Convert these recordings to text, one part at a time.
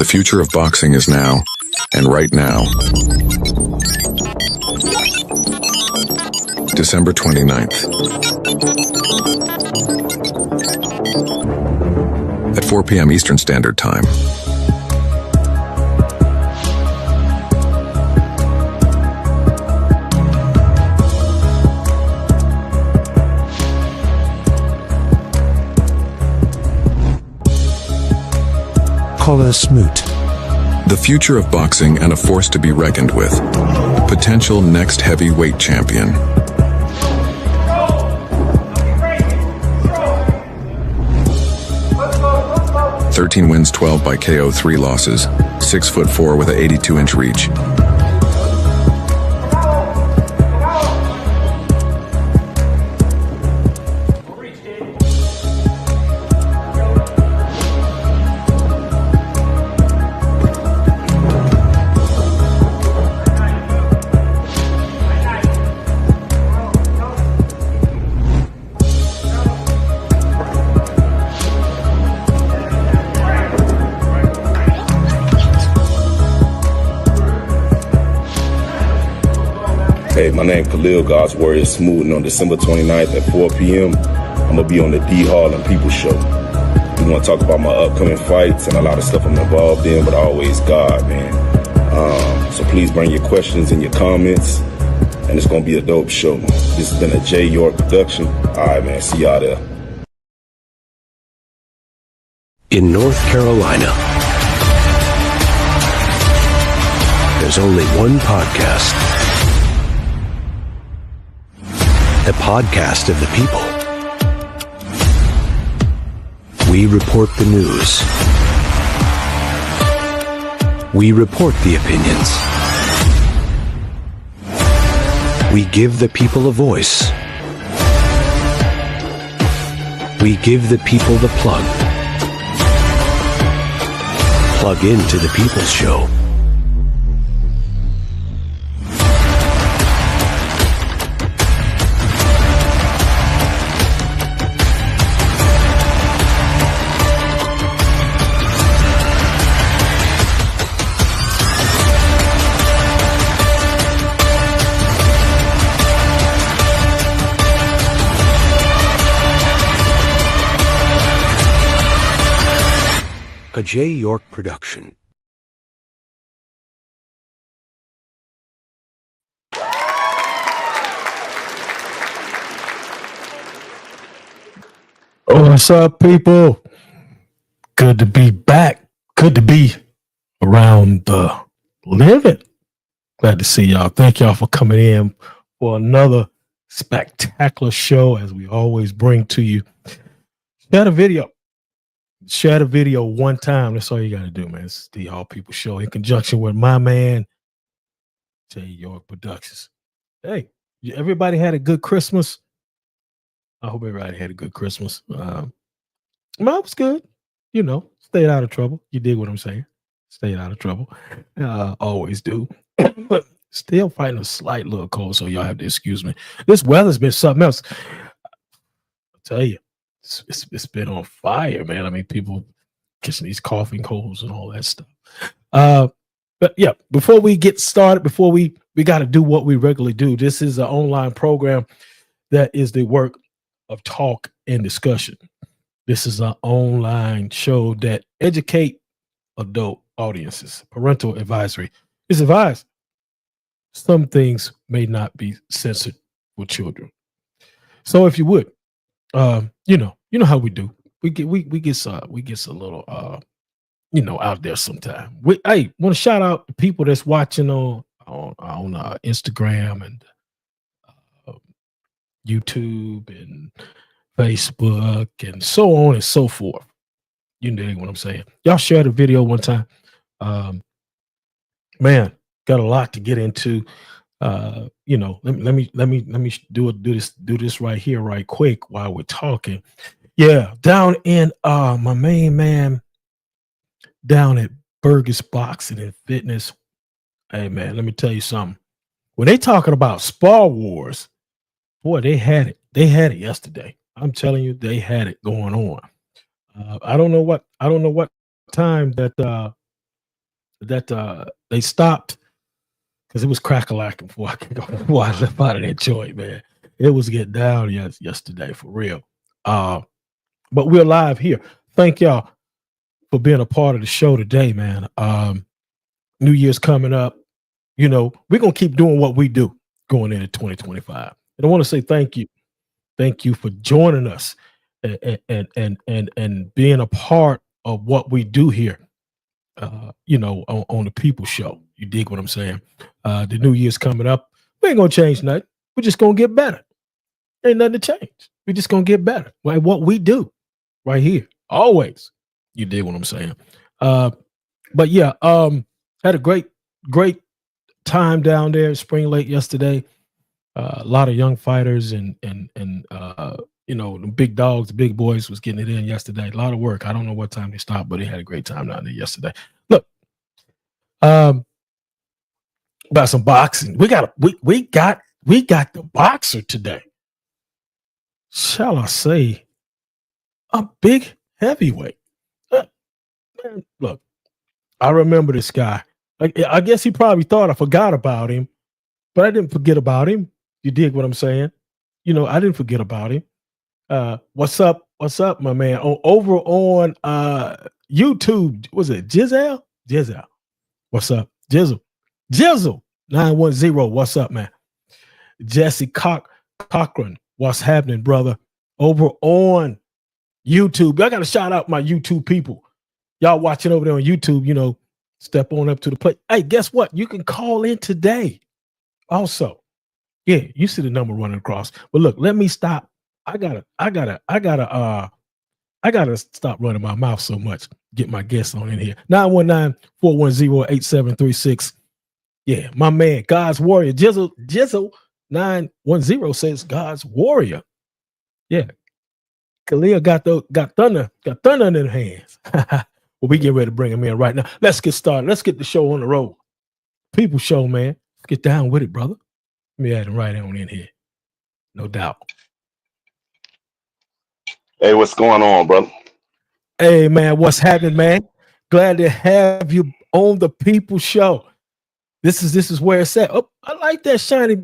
The future of boxing is now, and right now. December 29th. At 4 p.m. Eastern Standard Time. Kahlil Smoot. The future of boxing and a force to be reckoned with. Potential next heavyweight champion. "13 wins, 12 by KO, 3 losses. 6'4" with an 82-inch reach. Hey, my name is Kahlil Smoot, and on December 29th at 4 p.m., I'm going to be on the D Hall and People Show. We're going to talk about my upcoming fights and a lot of stuff I'm involved in, but always God, man. So please bring your questions and your comments, and it's going to be a dope show. This has been a J. York production. All right, man, see y'all there. In North Carolina, there's only one podcast. The podcast of the people. We report the news. We report the opinions. We give the people a voice. We give the people the plug. Plug into the People's Show. A J. York production. What's up, people? Good to be back. Good to be around the living. Glad to see y'all. Thank y'all for coming in for another spectacular show, as we always bring to you. Share the video. Share the video one time. That's all you got to do, man. It's the All People Show in conjunction with my man, J. York Productions. Hey, everybody had a good Christmas. I hope everybody had a good Christmas. Mine was good. You know, stayed out of trouble. You dig what I'm saying? Stayed out of trouble. Always do. But still fighting a slight little cold, so y'all have to excuse me. This weather's been something else. I'll tell you. It's been on fire, man. I mean, people catching these coughing colds and all that stuff. But yeah, before we get started, before we got to do what we regularly do. This is an online program that is the work of talk and discussion. This is an online show that educate adult audiences. Parental advisory is advised. Some things may not be censored for children. So if you would, you know how we do. We get a little out there sometime. I want to shout out the people that's watching on Instagram and YouTube and Facebook and so on and so forth. You know what I'm saying? Y'all share the video one time. Man, got a lot to get into. Let me do this right here, right quick while we're talking. Yeah, down in my main man down at Burgess Boxing and Fitness. Hey man, let me tell you something. When they talking about Spar Wars, boy, they had it. They had it yesterday. I'm telling you, they had it going on. I don't know what time that that they stopped because it was crack-a-lacking before I left out of that joint, man. It was getting down yesterday for real. But we're live here. Thank y'all for being a part of the show today, man. New Year's coming up. You know, we're gonna keep doing what we do going into 2025. And I want to say thank you. Thank you for joining us and being a part of what we do here. You know, on the People Show. You dig what I'm saying? The New Year's coming up. We ain't gonna change nothing. We're just gonna get better. Ain't nothing to change. We're just gonna get better. Like what we do right here. Always. You dig what I'm saying? But yeah, had a great time down there at Spring Lake yesterday. A lot of young fighters and you know, the big dogs, the big boys was getting it in yesterday. A lot of work. I don't know what time they stopped, but they had a great time down there yesterday. Look, about some boxing. We got the boxer today. Shall I say a big heavyweight? Man, look, I remember this guy. I guess he probably thought I forgot about him, but I didn't forget about him. You dig what I'm saying? You know, I didn't forget about him. What's up, my man? Over on YouTube, was it Jizzle? Jizzle. What's up? Jizzle 910. What's up, man? Jesse Cochran. What's happening, brother? Over on YouTube. I gotta shout out my YouTube people. Y'all watching over there on YouTube, you know, step on up to the plate. Hey, guess what? You can call in today. Also, yeah, you see the number running across. But look, let me stop. I gotta stop running my mouth so much. Get my guests on in here. 919-410-8736. Yeah, my man, God's Warrior. Jizzle 910 says God's Warrior. Yeah. Kahlil got thunder in their hands. Well, we get ready to bring him in right now. Let's get started. Let's get the show on the road. People Show, man. Let's get down with it, brother. Let me add him right on in here. No doubt. Hey, what's going on, brother? Hey, man, what's happening, man? Glad to have you on the People Show. This is where it's at. Oh, I like that shiny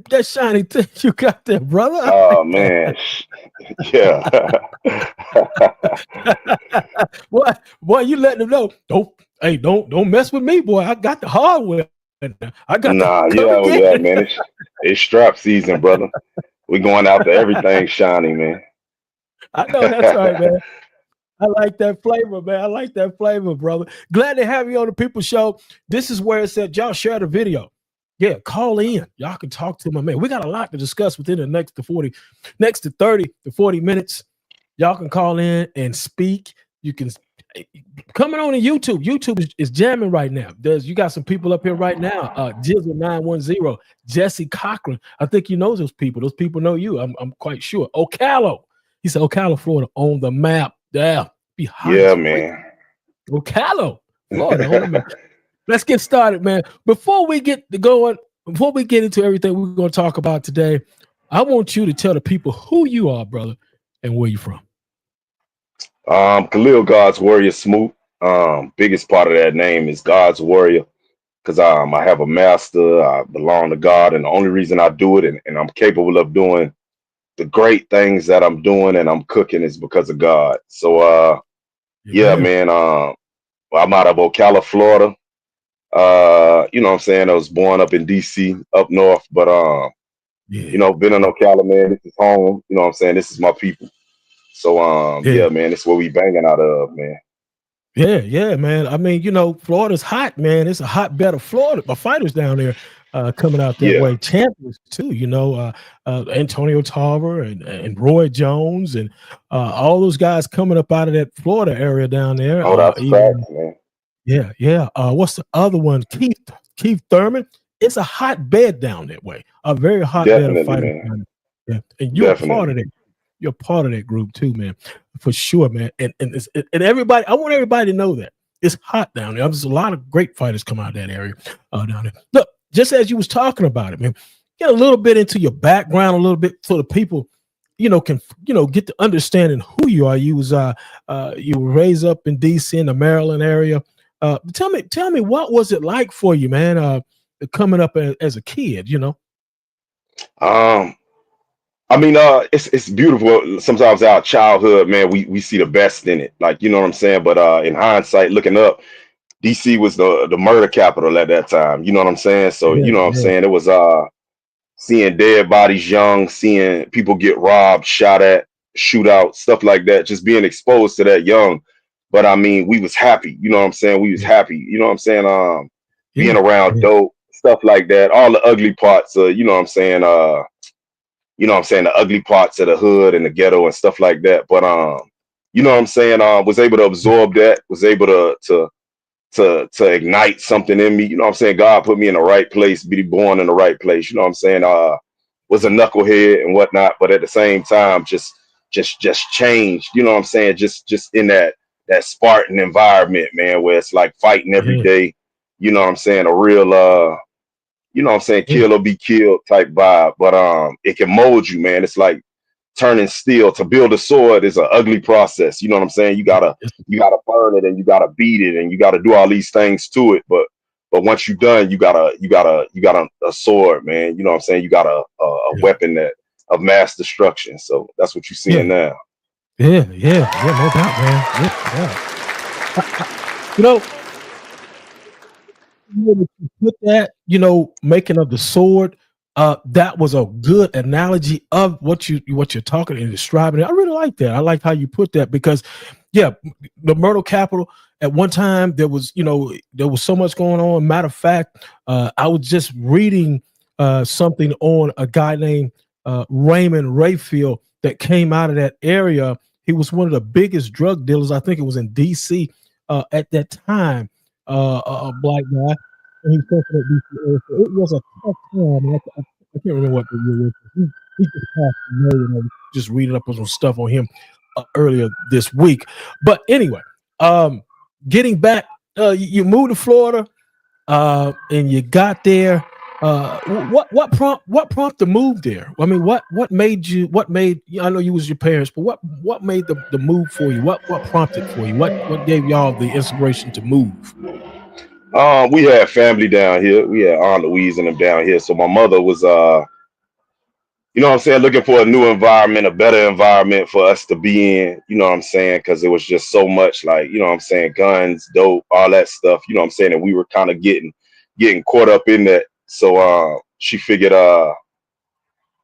thing you got there, brother. Oh man, yeah. boy, you letting them know. Don't mess with me, boy. I got the hardware. I got yeah, man. It's strap season, brother. We going after everything shiny, man. I know that's right, man. I like that flavor, man. I like that flavor, brother. Glad to have you on the People Show. This is where it's at. Y'all share the video. Yeah, call in. Y'all can talk to my man. We got a lot to discuss within the next to 30 to 40 minutes. Y'all can call in and speak. You can coming on to YouTube. YouTube is jamming right now. You got some people up here right now. Jizzle 910, Jesse Cochran. I think you know those people. Those people know you. I'm quite sure. Ocala. He said Ocala, Florida on the map. Yeah, man. Ocala, Florida on the map. Let's get started, man. Before we get into everything we're going to talk about today, I want you to tell the people who you are, brother, and where you from. Kahlil God's Warrior Smoot. Biggest part of that name is God's Warrior because I have a master. I belong to God, and the only reason I do it and I'm capable of doing the great things that I'm doing and I'm cooking is because of God. So, yeah, man. I'm out of Ocala, Florida. You know what I'm saying? I was born up in DC, up north, but you know, been in Ocala, man. This is home. You know what I'm saying? This is my people. So yeah, man, it's where we banging out of, man. Yeah, man. I mean, you know, Florida's hot, man. It's a hotbed of Florida, but fighters down there coming out that way. Champions too, you know, Antonio Tarver and Roy Jones and all those guys coming up out of that Florida area down there. Oh, that's facts, man. Yeah. What's the other one? Keith Thurman. It's a hotbed down that way. A very hotbed of fighters. Yeah. And you're part of it. You're part of that group too, man, for sure, man. And everybody, I want everybody to know that it's hot down there. There's a lot of great fighters come out of that area down there. Look, just as you was talking about it, man, get a little bit into your background, a little bit so the people, you know, can get to understanding who you are. You were raised up in DC in the Maryland area. Tell me, what was it like for you, man? Coming up as a kid, I mean, it's beautiful. Sometimes our childhood, man, we see the best in it. Like, you know what I'm saying? But in hindsight, looking up, DC was the murder capital at that time. You know what I'm saying? So, Yeah, you know what I'm yeah, saying? It was seeing dead bodies young, seeing people get robbed, shot at, shootout, stuff like that, just being exposed to that young. But I mean, we was happy, you know what I'm saying? We was yeah, happy, you know what I'm saying? yeah, Being around yeah, dope, stuff like that, all the ugly parts you know what I'm saying, you know what I'm saying, the ugly parts of the hood and the ghetto and stuff like that. But you know what I'm saying, was able to absorb that, was able to ignite something in me. You know what I'm saying? God put me in the right place, be born in the right place. You know what I'm saying? Was a knucklehead and whatnot, but at the same time, just changed. You know what I'm saying? Just in that Spartan environment, man, where it's like fighting every yeah, day. You know what I'm saying? A real you know what I'm saying, yeah, kill or be killed type vibe. But it can mold you, man. It's like turning steel. To build a sword is an ugly process. You know what I'm saying? You gotta burn it and you gotta beat it and you gotta do all these things to it. But once you're done, you got a sword, man. You know what I'm saying? You got a yeah, weapon that of mass destruction. So that's what you're yeah, seeing now. yeah, yeah, yeah, no doubt, man. Yeah, yeah. You know, you put that, making of the sword. That was a good analogy of what you're talking and describing. I really like that. I like how you put that because, yeah, the murder capital. At one time, there was so much going on. Matter of fact, I was just reading something on a guy named Raymond Rayfield that came out of that area. He was one of the biggest drug dealers. I think it was in D.C. At that time. A black guy, and he spoke at DC area. So it was a tough time. And I can't remember what the year was. He just passed away, and I was just reading up on some stuff on him earlier this week. But anyway, getting back, you moved to Florida, and you got there. What prompted the move there? I mean, what made you? What made? I know you was your parents, but what made the move for you? What prompted for you? What gave y'all the inspiration to move? We had family down here. We had Aunt Louise and them down here. So my mother was you know what I'm saying, looking for a new environment, a better environment for us to be in, you know what I'm saying, because it was just so much like, you know what I'm saying, guns, dope, all that stuff, you know what I'm saying, and we were kind of getting caught up in that. So she figured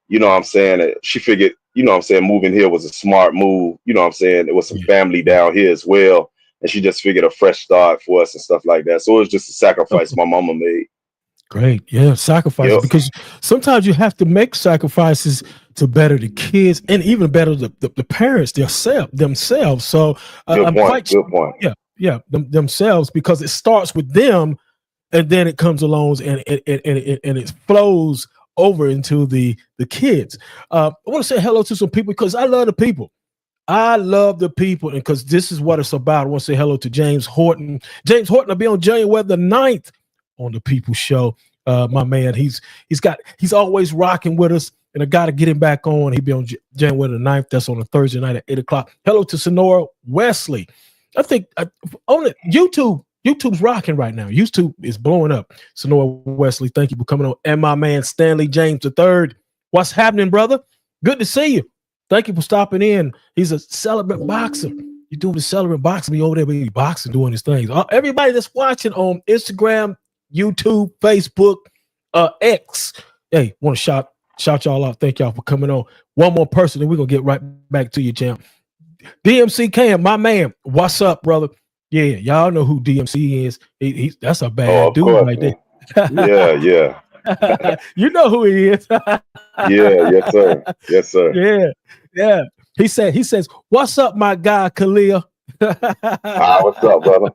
you know what I'm saying, she figured, you know what I'm saying, moving here was a smart move, you know what I'm saying, there was some Yeah. family down here as well, and she just figured a fresh start for us and stuff like that. So it was just a sacrifice my mama made. Great. Yeah, sacrifices, Yep. because sometimes you have to make sacrifices to better the kids and even better the parents themselves. So Good I'm point. quite Good point. yeah, themselves, because it starts with them and then it comes along and it flows over into the kids. I want to say hello to some people because I love the people. I love the people, and because this is what it's about. I want to say hello to James Horton. James Horton will be on January the 9th on the People Show. My man, he's always rocking with us, and I got to get him back on. He'll be on January the 9th. That's on a Thursday night at 8:00. Hello to Sonora Wesley. I think on it, YouTube's rocking right now. YouTube is blowing up. Sonora Wesley, thank you for coming on. And my man Stanley James III. What's happening, brother? Good to see you. Thank you for stopping in. He's a celebrant boxer. You doing the celebrant boxing? You over there be boxing, doing his things. Everybody that's watching on Instagram, YouTube, Facebook, X. Hey, want to shout y'all out. Thank y'all for coming on. One more person, and we're gonna get right back to you, champ. DMC Cam, my man. What's up, brother? Yeah, y'all know who DMC is. That's a Oh, bad of dude course, right man. there. Yeah. You know who he is. Yeah, yes, sir. Yes, sir. Yeah, yeah. He says, "What's up, my guy, Kahlil?" What's up, brother?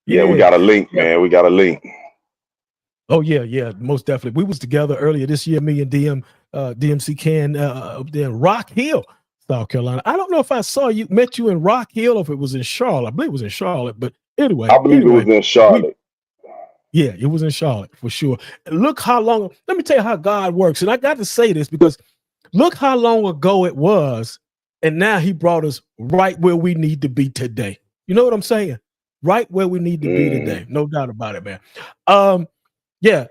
Yeah, we Yeah, got a link, yeah. man. We got a link. Oh yeah, most definitely. We was together earlier this year, me and DMC Can up there in Rock Hill, South Carolina. I don't know if I met you in Rock Hill or if it was in Charlotte. I believe it was in Charlotte, but I believe it was anyway, in we Charlotte. yeah, it was in Charlotte for sure. Look how long. Let me tell you how God works, and I got to say this because look how long ago it was, and now He brought us right where we need to be today. You know what I'm saying? right where we need to be today. No doubt about it, man. Yeah.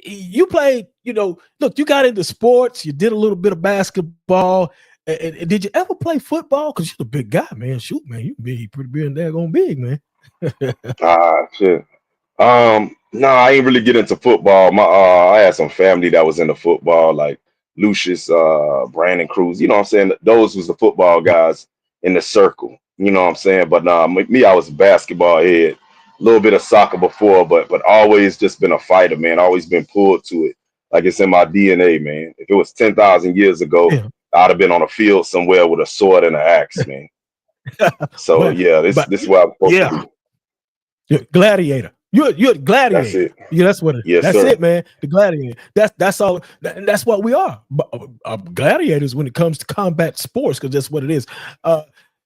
You played, look, you got into sports, you did a little bit of basketball. And did you ever play football? Because you're a big guy, man. Shoot, man, you be pretty big, daggone big, man. Shit. No, I ain't really get into football. I had some family that was into football, like Lucius, Brandon Cruz. You know what I'm saying? Those was the football guys in the circle. You know what I'm saying? But me, I was a basketball head. A little bit of soccer before, but always just been a fighter, man. Always been pulled to it. Like it's in my DNA, man. If it was 10,000 years ago, I'd have been on a field somewhere with a sword and an axe, man. So this is where I'm supposed to be. You're gladiator. You're a gladiator. That's it. Yeah, that's what it is. Yes, that's sir. it, man. The gladiator. That's all. That's what we are. Gladiators when it comes to combat sports, because that's what it is.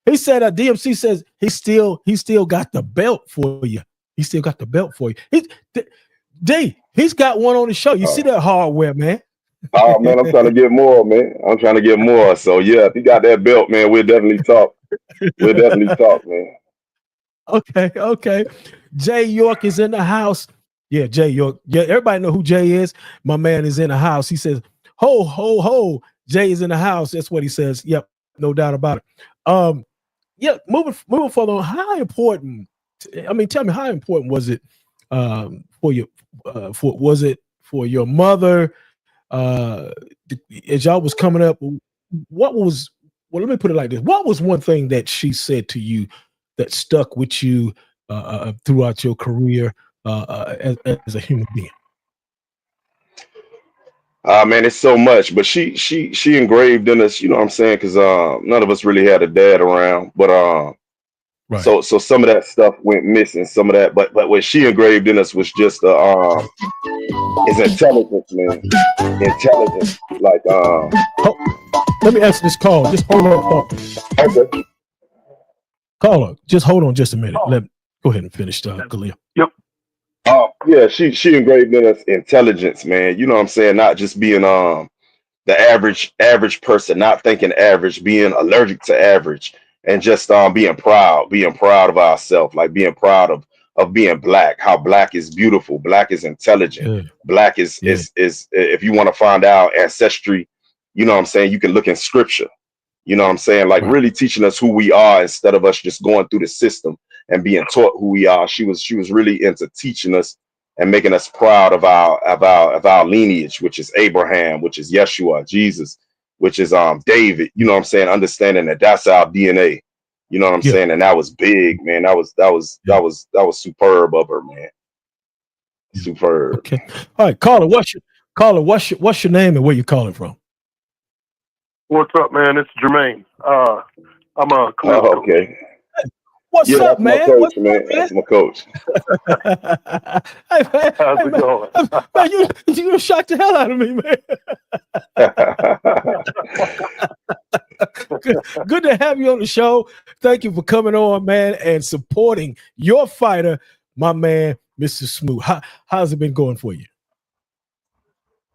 He said, DMC says he still got the belt for you. He still got the belt for you. He's got one on the show. You see that hardware, man. Oh man, I'm trying to get more, man. I'm trying to get more. So yeah, if you got that belt, man, we'll definitely talk. Man. Okay. Jay York is in the house. Yeah, Jay York. Yeah, everybody know who Jay is. My man is in the house. He says, ho, ho, ho. Jay is in the house. That's what he says. Yep, no doubt about it. Yeah, moving forward on, how important, tell me, how important was it for you? Was it for your mother? As y'all was coming up, let me put it like this. What was one thing that she said to you that stuck with you throughout your career as a human being? Man, it's so much, but she engraved in us, you know what I'm saying? Because none of us really had a dad around, but right. So some of that stuff went missing, some of that, but what she engraved in us was just is intelligence, man. Intelligence, like let me answer this call. Just hold on. Okay. Caller, just hold on just a minute. Go ahead and finish, Kahlil. Yep. Yeah, she engraved in us intelligence, man. You know what I'm saying? Not just being the average person, not thinking average, being allergic to average, and just being proud of ourselves, like being proud of being black, how black is beautiful, black is intelligent, black is if you want to find out ancestry, you know what I'm saying, you can look in scripture. You know what I'm saying? Like really teaching us who we are instead of us just going through the system and being taught who we are. She was really into teaching us and making us proud of our lineage, which is Abraham, which is Yeshua, Jesus, which is David. You know what I'm saying? Understanding that that's our DNA. You know what I'm saying? And that was big, man. That was superb of her, man. Superb. Okay. All right, caller. What's your name and where you calling from? What's up, man? It's Jermaine. I'm a coach. Okay. What's up, man? Coach, man? That's my coach. Hey, man. How's it going? Man, you shocked the hell out of me, man. Good to have you on the show. Thank you for coming on, man, and supporting your fighter, my man, Mr. Smoot. How's it been going for you?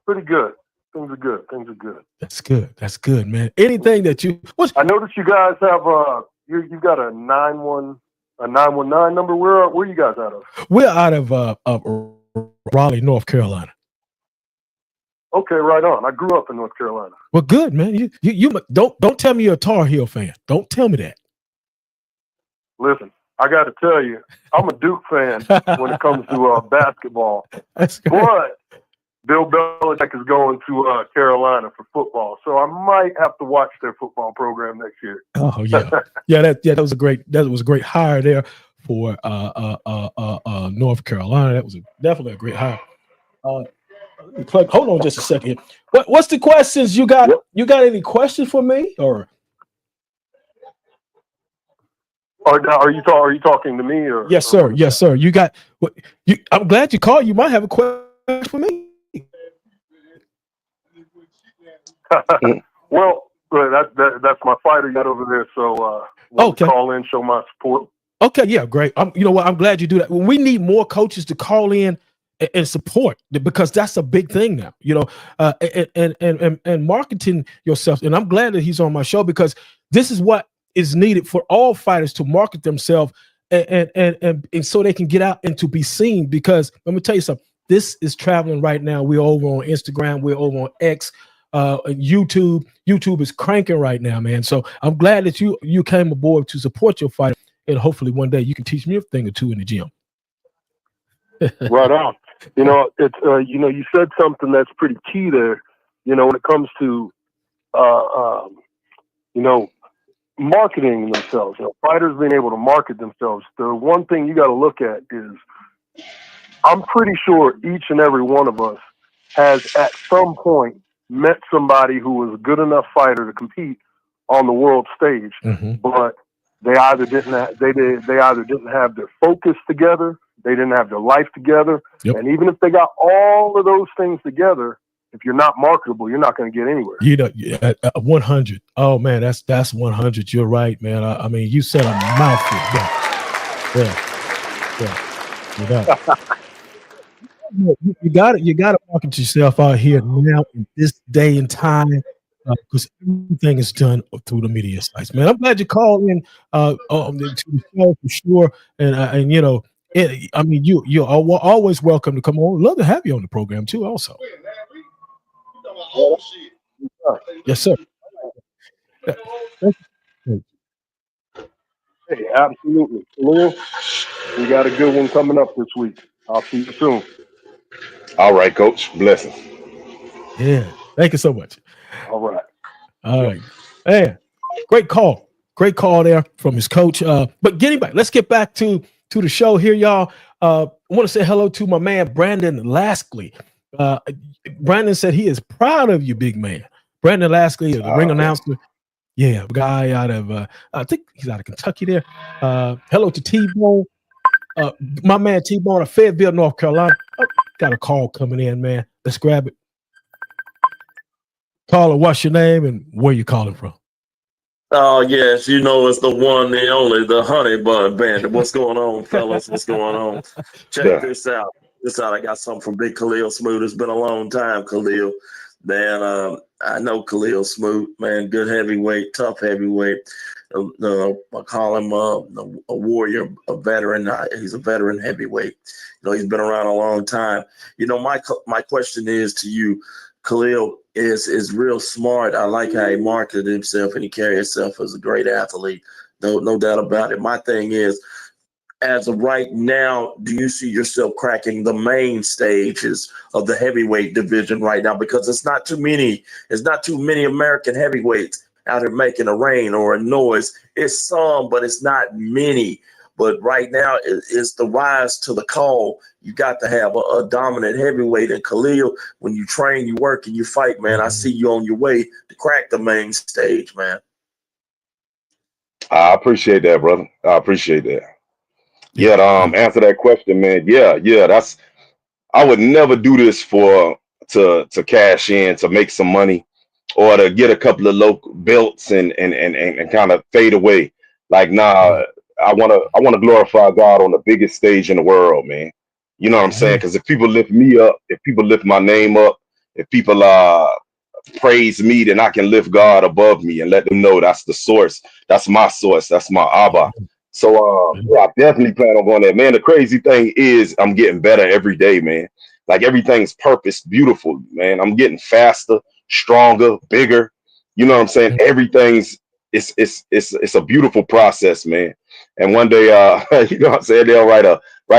Pretty good. Things are good. That's good, man. Anything that I noticed you guys have you got a 919 number. Where are you guys out of? We're out of Raleigh, North Carolina. Okay, right on. I grew up in North Carolina. Well, good, man. You don't tell me you're a Tar Heel fan. Don't tell me that. Listen, I got to tell you, I'm a Duke fan when it comes to basketball. That's good. But Bill Belichick is going to Carolina for football, so I might have to watch their football program next year. Oh yeah, that was a great hire there for North Carolina. That was definitely a great hire. Hold on just a second. What's the questions you got? Yep. You got any questions for me or? Are you talking to me or? Yes, sir. Yes, sir. You got. I'm glad you called. You might have a question for me. Well, that's my fighter yet over there. So okay. Call in, show my support. Okay, yeah, great. You know what? I'm glad you do that. We need more coaches to call in and support, because that's a big thing now. You know, and marketing yourself. And I'm glad that he's on my show, because this is what is needed for all fighters to market themselves and so they can get out and to be seen. Because let me tell you something. This is traveling right now. We're over on Instagram. We're over on X, YouTube. YouTube is cranking right now, man. So I'm glad that you came aboard to support your fighter, and hopefully one day you can teach me a thing or two in the gym. Right on. It's you said something that's pretty key there. When it comes to marketing themselves, fighters being able to market themselves. The one thing you got to look at is, I'm pretty sure each and every one of us has at some point met somebody who was a good enough fighter to compete on the world stage, but they either didn't have, they either didn't have their focus together, they didn't have their life together, and even if they got all of those things together, if you're not marketable, you're not going to get anywhere. 100. Oh man, that's 100. You're right, man. I mean, you said a mouthful. Yeah. You got it. You got to market yourself out here now in this day and time, because everything is done through the media sites. Man, I'm glad you called in to the show for sure. And you're always welcome to come on. Love to have you on the program too. Also, yes, sir. Hey, absolutely. Kahlil, we got a good one coming up this week. I'll see you soon. All right, Coach. Blessings. Yeah. Thank you so much. All right. All right. Man, great call. Great call there from his coach. But getting back, let's get back to the show here, y'all. I want to say hello to my man, Brandon Laskley. Brandon said he is proud of you, big man. Brandon Laskley, the ring announcer. Yeah, guy out of, I think he's out of Kentucky there. Hello to T-Bone. My man T-Bone of Fayetteville, North Carolina. Oh, got a call coming in, man. Let's grab it. Caller, what's your name and where you calling from? Oh, yes, it's the one, the only, the Honey Bun Bandit. What's going on, fellas? What's going on? Check this out. I got something from Big Kahlil Smoot. It's been a long time, Kahlil. Man, I know Kahlil Smoot, man, good heavyweight, tough heavyweight. I call him a warrior, a veteran. He's a veteran heavyweight. He's been around a long time. My question is to you, Kahlil is real smart. I like how he marketed himself and he carried himself as a great athlete. No doubt about it. My thing is, as of right now, do you see yourself cracking the main stages of the heavyweight division right now? Because it's not too many American heavyweights out here making a rain or a noise. It's some, but it's not many. But right now, it's the rise to the call. You got to have a dominant heavyweight. And Kahlil, when you train, you work, and you fight, man, I see you on your way to crack the main stage, man. I appreciate that, brother. I appreciate that. Yeah, to answer that question, man. Yeah, I would never do this to cash in, to make some money, or to get a couple of local belts and kind of fade away. Like, nah, I wanna glorify God on the biggest stage in the world, man. You know what I'm saying? Because if people lift me up, if people lift my name up, if people praise me, then I can lift God above me and let them know that's the source. That's my source. That's my Abba. So I definitely plan on going there. Man, the crazy thing is I'm getting better every day, man. Like, everything's purpose, beautiful, man. I'm getting faster, stronger, bigger. You know what I'm saying? Everything's it's a beautiful process, man. And one day you know what I'm saying, they'll write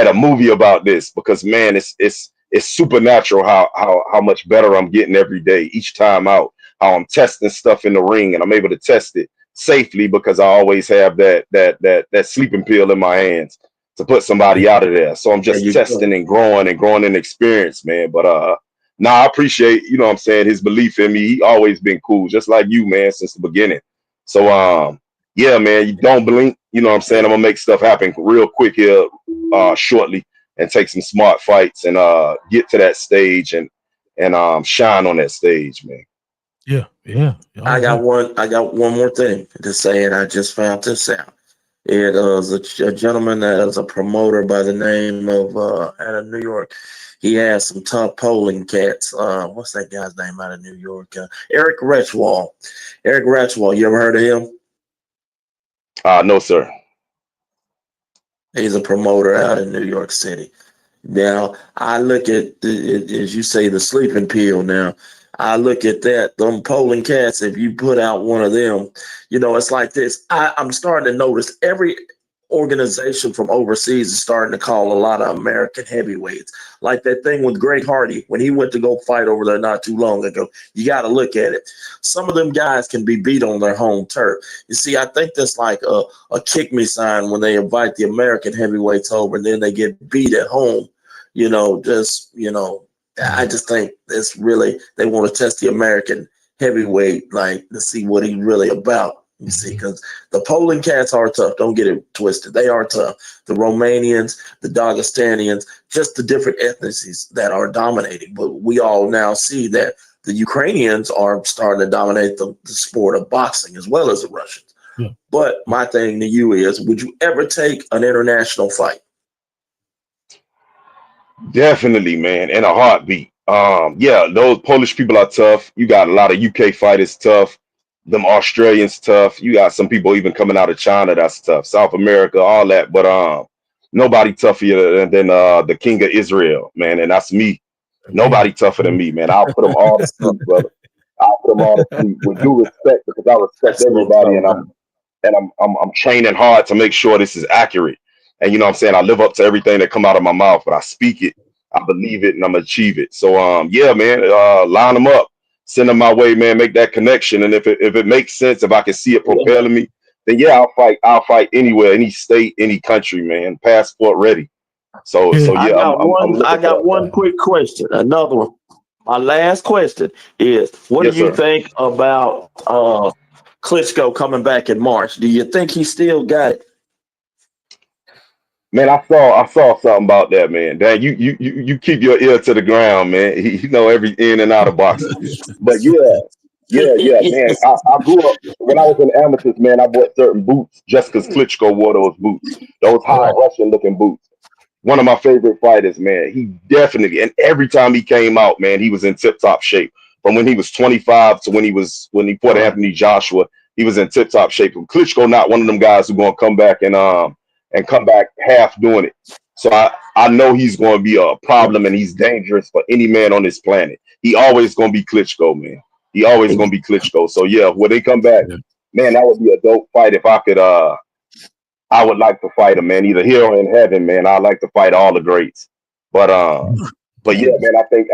a movie about this, because man, it's supernatural how much better I'm getting every day, each time out, how I'm testing stuff in the ring and I'm able to test it safely, because I always have that sleeping pill in my hands to put somebody out of there. So I'm just testing and growing in experience, man. But I appreciate, you know what I'm saying, his belief in me. He always been cool, just like you, man, since the beginning. So yeah, man, you don't blink. You know what I'm saying? I'm gonna make stuff happen real quick here shortly, and take some smart fights and get to that stage and shine on that stage, man. Yeah. I got one more thing to say, and I just found this out. It was a gentleman that is a promoter by the name of out of New York. He has some tough polling cats. What's that guy's name out of New York? Eric Rechwall. Eric Rechwall. You ever heard of him? No, sir. He's a promoter out in New York City. Now, I look at, as you say, the sleeping pill. Now, I look at that, them polling cats, if you put out one of them, it's like this. I'm starting to notice every organization from overseas is starting to call a lot of American heavyweights. Like that thing with Greg Hardy when he went to go fight over there not too long ago. You got to look at it. Some of them guys can be beat on their home turf. You see, I think that's like a kick me sign when they invite the American heavyweights over and then they get beat at home. I just think it's really, they want to test the American heavyweight, like to see what he's really about. You see, because the Poland cats are tough. Don't get it twisted. They are tough. The Romanians, the Dagestanians, just the different ethnicities that are dominating. But we all now see that the Ukrainians are starting to dominate the sport of boxing as well as the Russians. Yeah. But my thing to you is, would you ever take an international fight? Definitely, man, in a heartbeat. Yeah, those Polish people are tough. You got a lot of UK fighters tough. Them Australians tough. You got some people even coming out of China that's tough. South America, all that. But nobody tougher than the King of Israel, man, and that's me. Nobody tougher than me, man. I'll put them all to sleep, brother. I'll put them all to sleep with due respect because I respect everybody, and I'm training hard to make sure this is accurate. And you know what I'm saying? I live up to everything that come out of my mouth, but I speak it, I believe it, and I'm gonna achieve it. So yeah, man, line them up, send them my way, man, make that connection. And if it makes sense, if I can see it propelling me, then yeah, I'll fight anywhere, any state, any country, man. Passport ready. So yeah, I got one quick question. Another one. My last question is, what do you think about Klitschko coming back in March? Do you think he still got it? Man, I saw something about that, man. Dan, you keep your ear to the ground, man. He know every in and out of boxing. But yeah, man. I grew up when I was in amateurs, man. I bought certain boots just because Klitschko wore those boots, those high Russian looking boots. One of my favorite fighters, man. He definitely, and every time he came out, man, he was in tip top shape. From when he was 25 to when he fought Anthony Joshua, he was in tip top shape. Klitschko not one of them guys who gonna come back and come back half doing it. So I know he's going to be a problem and he's dangerous for any man on this planet. He always going to be Klitschko, man. He always going to be Klitschko. So yeah, when they come back, man, that would be a dope fight. If I could, I would like to fight him, man. Either here or in heaven, man. I like to fight all the greats. But yeah, man, I think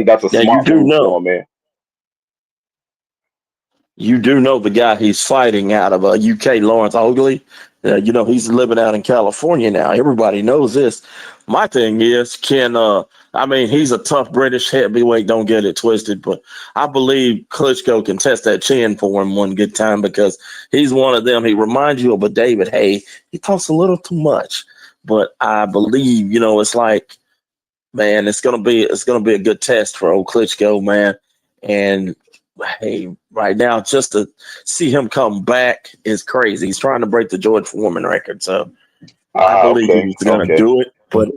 that's a smart move for him, man. You do know the guy he's fighting out of UK, Lawrence Ogley. He's living out in California now. Everybody knows this. My thing is, he's a tough British heavyweight. Don't get it twisted, but I believe Klitschko can test that chin for him one good time because he's one of them. He reminds you of a David Haye. He talks a little too much, but I believe, it's like, man, it's gonna be a good test for old Klitschko, man. And hey, right now, just to see him come back is crazy. He's trying to break the George Foreman record, so I believe he's going to do it. But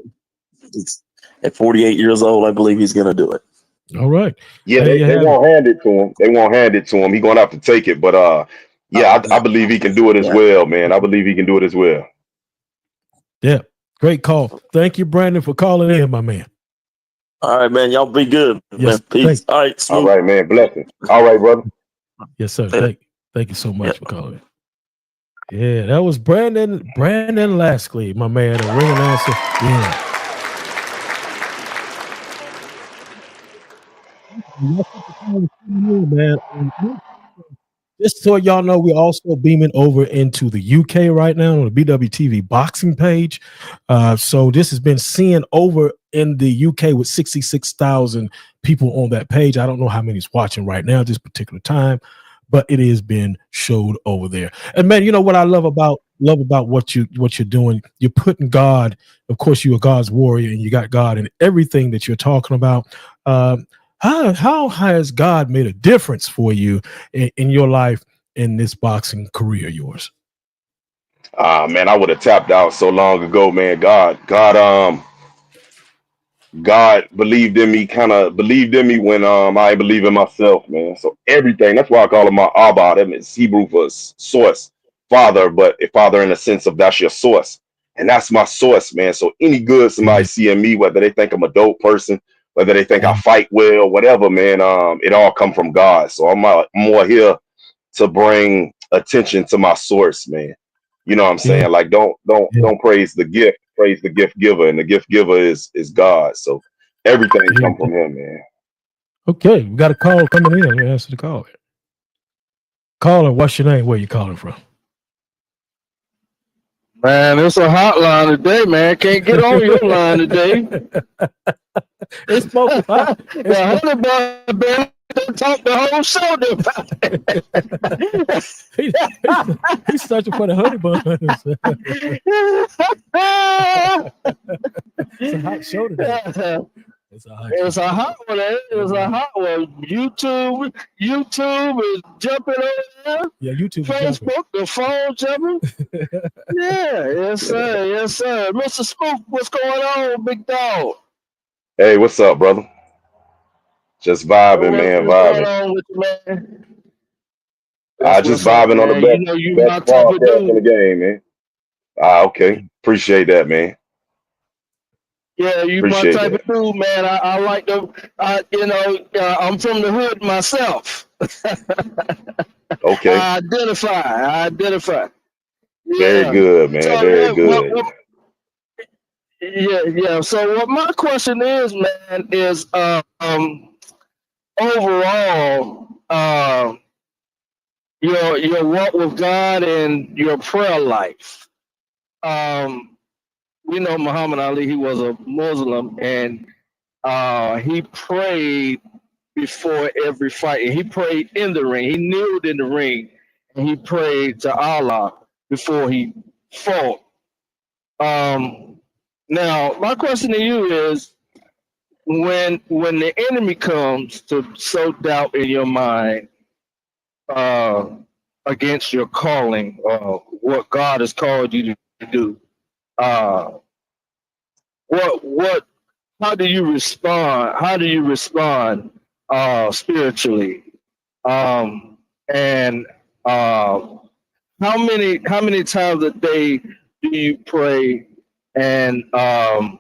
at 48 years old, I believe he's going to do it. All right. Yeah, they won't hand it to him. They won't hand it to him. He's going to have to take it. But I believe he can do it as well, man. I believe he can do it as well. Yeah, great call. Thank you, Brandon, for calling in, my man. All right, man. Y'all be good. Yes, peace. All right. Smooth. All right, man. Blessings. All right, brother. Yes, sir. Thank you so much for calling. Yeah, that was Brandon Laskley, my man, a ring announcer. Yeah. Man. Just so y'all know, we're also beaming over into the UK right now on the BWTV boxing page. So this has been seen over in the UK with 66,000 people on that page. I don't know how many's watching right now at this particular time, but it has been showed over there. And man, you know what I love about what you're doing? You're putting God, of course, you're a God's warrior, and you got God in everything that you're talking about. How has God made a difference for you in your life in this boxing career of yours? Man, I would have tapped out so long ago, man. God believed in me when I didn't believe in myself, man. So everything, that's why I call him my Abba. That means Hebrew for source, father, but a father in the sense of that's your source. And that's my source, man. So any good somebody see in me, whether they think I'm a dope person, whether they think I fight well, whatever, man, it all come from God. So I'm more here to bring attention to my source, man. You know what I'm saying? Like don't praise the gift, praise the gift giver, and the gift giver is God. So everything come from him, man. Okay, we got a call coming in. We answer the call. Caller, what's your name? Where you calling from? Man, it's a hotline today, man. Can't get on your line today. It's smoking hot. The honey bun, man, talk the whole show he's searching for the honey bun. It's a hot show today. It's a hot one. It's a hot one. YouTube is jumping over there. Yeah, YouTube. Facebook, the phone jumping. Yes, sir. Mr. Smoot, what's going on, big dog? Hey, what's up, brother? Just vibing, man. What's going on with you, man? Just vibing on the best, best podcast in the game, man. Okay. Appreciate that, man. Yeah, you my type of dude, man. I like them. I'm from the hood myself. Okay. I identify. Very good, man. Very good. Yeah. So what my question is, man, is overall, your walk with God and your prayer life. We know Muhammad Ali, he was a Muslim, and he prayed before every fight. And he prayed in the ring. He kneeled in the ring, and he prayed to Allah before he fought. Now, my question to you is, when the enemy comes to sow doubt in your mind against your calling, what God has called you to do, how do you respond? How do you respond spiritually? And how many times a day do you pray? And I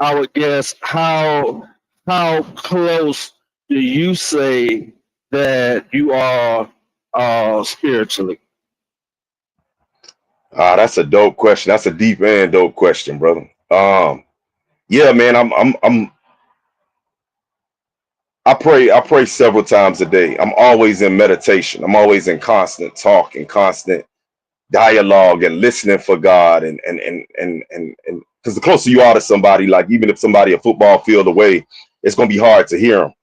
would guess how close do you say that you are spiritually? That's a dope question. That's a deep and dope question, brother. Yeah, man, I pray several times a day. I'm always in meditation. I'm always in constant talk and constant dialogue and listening for God, and because the closer you are to somebody, like even if somebody a football field away, it's gonna be hard to hear them.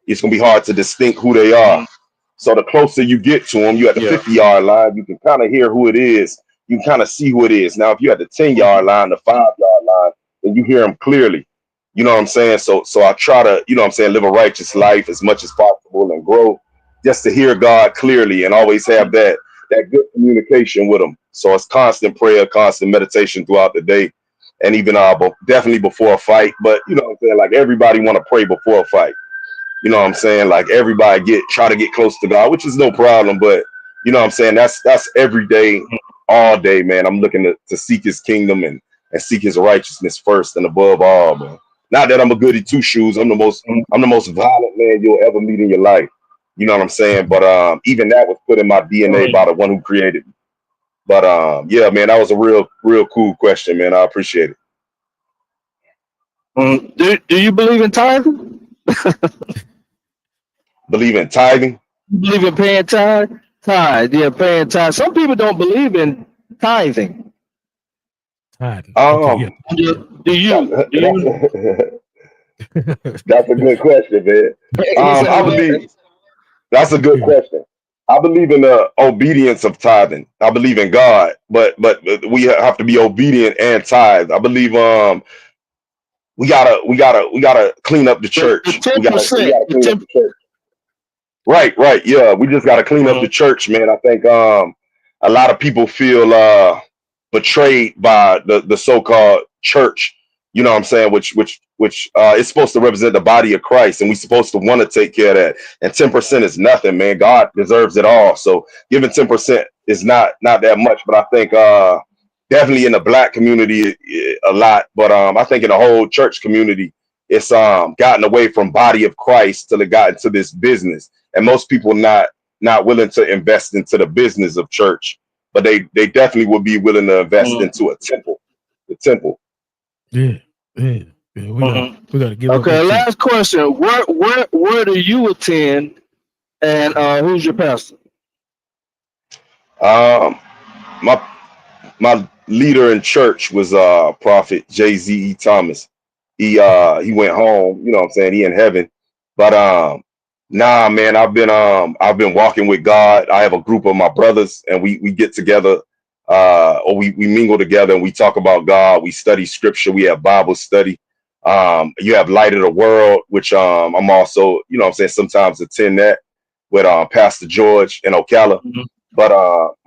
It's gonna be hard to distinct who they are. So the closer you get to them, you at the 50-yard line, you can kind of hear who it is. You can kind of see who it is. Now, if you're at the 10-yard line, the 5-yard line, then you hear them clearly. You know what I'm saying? So I try to, you know what I'm saying, live a righteous life as much as possible and grow just to hear God clearly and always have that good communication with him. So it's constant prayer, constant meditation throughout the day, and even definitely before a fight. But you know what I'm saying, like everybody want to pray before a fight. You know what I'm saying? Like everybody try to get close to God, which is no problem. But you know what I'm saying? That's every day, all day, man. I'm looking to seek his kingdom and seek his righteousness first and above all, man. Not that I'm a goody two shoes. I'm the most violent man you'll ever meet in your life. You know what I'm saying? But even that was put in my DNA by the one who created me. But yeah, man, that was a real cool question, man. I appreciate it. Do you believe in tithing? Believe in tithing? You believe in paying tithe? Yeah, paying tithe. Some people don't believe in tithing. Tithing. Do you? That's a good question, man. I believe that's a good question. I believe in the obedience of tithing. I believe in God, but we have to be obedient and tithe. I believe we gotta clean up the church. We gotta clean up the church. Right. Yeah, we just gotta clean up the church, man. I think a lot of people feel betrayed by the so-called church. You know what I'm saying? Which is supposed to represent the body of Christ, and we're supposed to want to take care of that. And 10% is nothing, man. God deserves it all. So giving 10% is not that much. But I think definitely in the black community a lot, but I think in the whole church community, it's gotten away from body of Christ till it got into this business, and most people not willing to invest into the business of church, but they definitely would be willing to invest into a temple, the temple. Yeah. We gotta give up. Okay, last question. Where do you attend, and who's your pastor? My leader in church was Prophet J.Z.E. Thomas. He went home, you know what I'm saying, he in heaven. But nah, man, I've been walking with God. I have a group of my brothers, and we get together, or we mingle together, and we talk about God. We study scripture. We have Bible study. You have Light of the World, which I'm also, you know what I'm saying, sometimes attend that with Pastor George in Ocala. But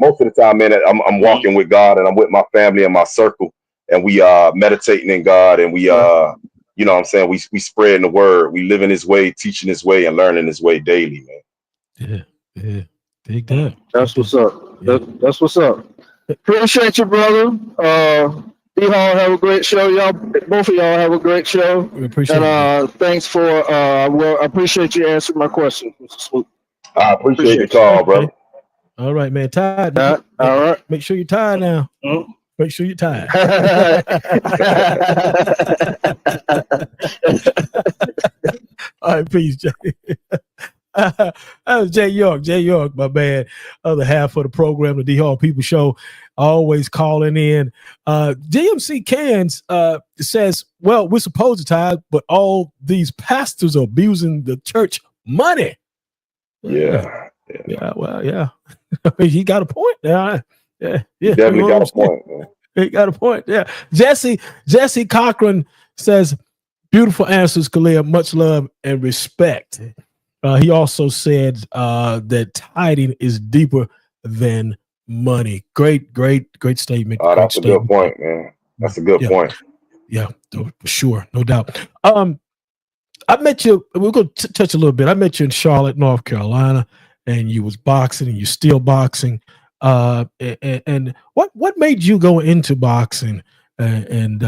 most of the time, man, I'm walking with God, and I'm with my family and my circle, and we meditating in God, and we you know what I'm saying, we spreading the word, we living His way, teaching His way, and learning His way daily, man. Yeah. Dig that. That's what's up. Yeah. That's what's up. Appreciate you, brother. D-Hall, have a great show. Y'all, both of y'all have a great show. We appreciate it. Thanks for well, I appreciate you answering my question, Mr. Smoot. I appreciate the call, brother. All right, man. Tired. All right. Make sure you're tired now. Make sure you're tired. All right, peace, Jay. That was Jay York. Jay York, my man, other half of the program, the D-Hall People Show, always calling in. GMC Cans says, well, we're supposed to tithe, but all these pastors are abusing the church money. Yeah. Well, yeah. He got a point now. Yeah. Definitely got a point, man. He got a point. Yeah. Jesse Cochran says, beautiful answers, Kahlil. Much love and respect. He also said that tithing is deeper than money. Great statement. Oh, that's a good point, man. That's a good point. Yeah, for sure. No doubt. I met you, we're going to touch a little bit. I met you in Charlotte, North Carolina, and you was boxing and you're still boxing. And what made you go into boxing and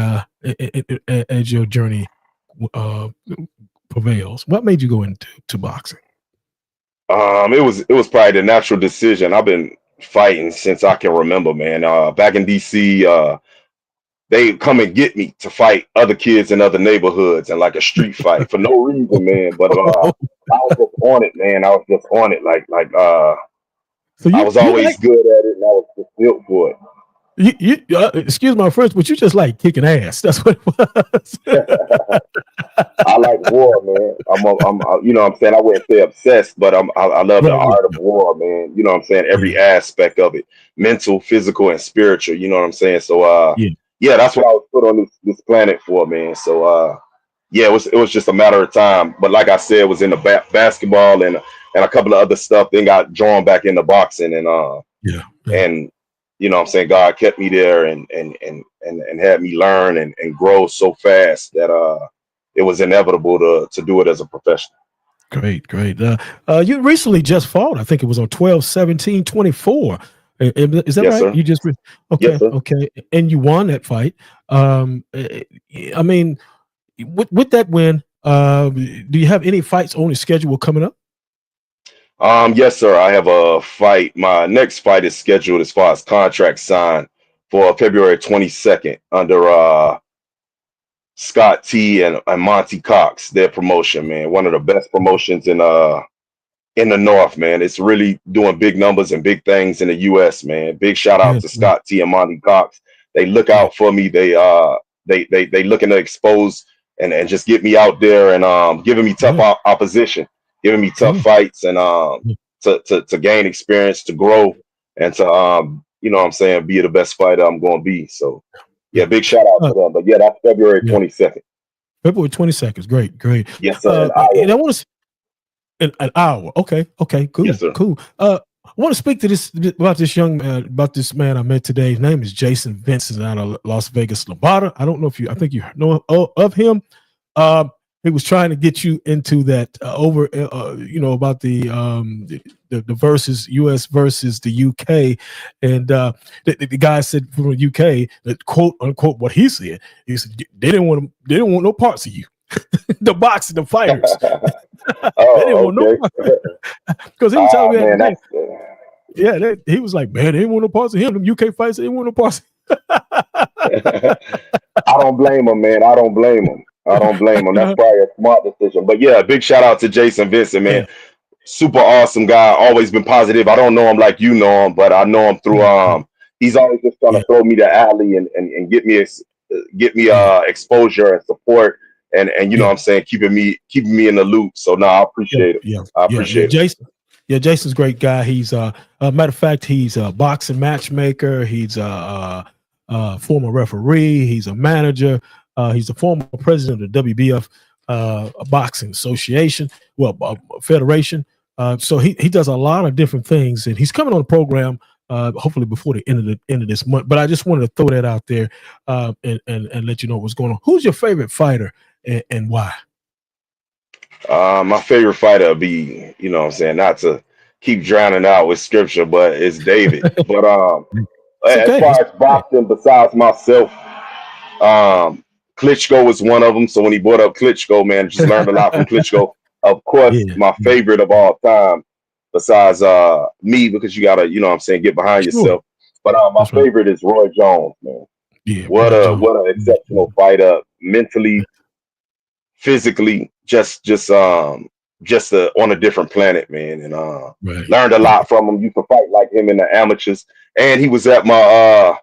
as your journey prevails? What made you go into boxing? It was probably the natural decision. I've been fighting since I can remember, man. Back in DC, they come and get me to fight other kids in other neighborhoods and like a street fight for no reason, man. But I was just on it, man. I was just on it, so I was always good at it, and I was just built for it. You excuse my French, but you just like kicking ass. That's what it was. I like war, man. I'm you know what I'm saying, I wouldn't say obsessed, but I love the art of war, man. You know what I'm saying? Every aspect of it, mental, physical, and spiritual. You know what I'm saying? So yeah, that's what I was put on this planet for, man. So yeah, it was just a matter of time. But like I said, it was in the basketball and a couple of other stuff. Then got drawn back into boxing, and and you know what I'm saying, God kept me there and had me learn and grow so fast that it was inevitable to do it as a professional. Great. You recently just fought. I think it was on 12/17/24. Is that right? Sir. You just okay, and you won that fight. I mean, with that win, do you have any fights on the schedule coming up? Yes, sir. I have a fight. My next fight is scheduled as far as contract signed for February 22nd under Scott T and Monty Cox, their promotion, man. One of the best promotions in the North, man. It's really doing big numbers and big things in the US, man. Big shout out to Scott T and Monty Cox. They look out for me. They looking to expose and just get me out there and giving me tough opposition, giving me tough fights and to gain experience, to grow, and to you know what I'm saying, be the best fighter I'm going to be. So yeah, big shout out to them. But yeah, that's February 22nd. February 22nd. Great. Yes, sir. And I want to an hour. Okay, cool. Yes, sir. Cool. I want to speak to this young man, about this man I met today. His name is Jason Vincent out of Las Vegas, Nevada. I don't know if I think you know of him. he was trying to get you into that about the versus U.S. versus the UK, and the guy said from the UK that quote unquote what he said they didn't want no parts of you, the boxing, the fighters. They didn't want no parts because he was telling me that. Yeah, he was like, man, they didn't want no parts of him. Them UK fights, they didn't want no parts. I don't blame him, man. I don't blame him. That's probably a smart decision. But yeah, big shout out to Jason Vincent, man. Yeah. Super awesome guy. Always been positive. I don't know him like you know him, but I know him through he's always just trying to throw me the alley and get me exposure and support and you know what I'm saying, keeping me in the loop. So no, I appreciate it. Yeah. I appreciate it. Jason. Yeah, Jason's a great guy. He's matter of fact, he's a boxing matchmaker. He's a former referee. He's a manager. He's the former president of the WBF Boxing Association, Federation. So he does a lot of different things, and he's coming on the program hopefully before the end of this month. But I just wanted to throw that out there and let you know what's going on. Who's your favorite fighter and why? My favorite fighter would be, you know what I'm saying, not to keep drowning out with scripture, but it's David. But as far as boxing, besides myself, Klitschko was one of them. So when he brought up Klitschko, man, just learned a lot from Klitschko. Of course, my favorite of all time, besides me, because you gotta, you know what I'm saying, get behind yourself. But my favorite is Roy Jones, man. Yeah, what an exceptional fighter, mentally, physically, just on a different planet, man. And learned a lot from him. You can fight like him in the amateurs. And he was at my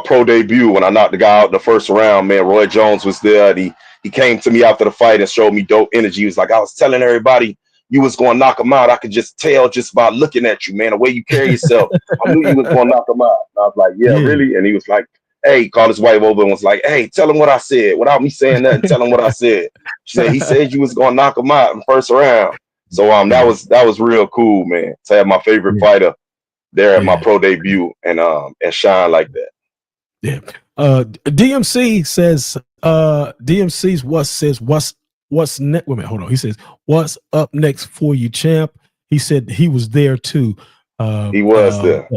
pro debut when I knocked the guy out in the first round, man. Roy Jones was there. And he came to me after the fight and showed me dope energy. He was like, I was telling everybody you was going to knock him out. I could just tell just by looking at you, man, the way you carry yourself. I knew you was going to knock him out. And I was like, yeah, really? And he was like, hey, he called his wife over and was like, hey, tell him what I said. Without me saying nothing, tell him what I said. She said, he said you was going to knock him out in the first round. So that was real cool, man, to have my favorite fighter there at my pro debut and shine like that. Yeah. DMC says what's next? Wait a minute, hold on. He says, what's up next for you, champ? He said he was there too. He was there.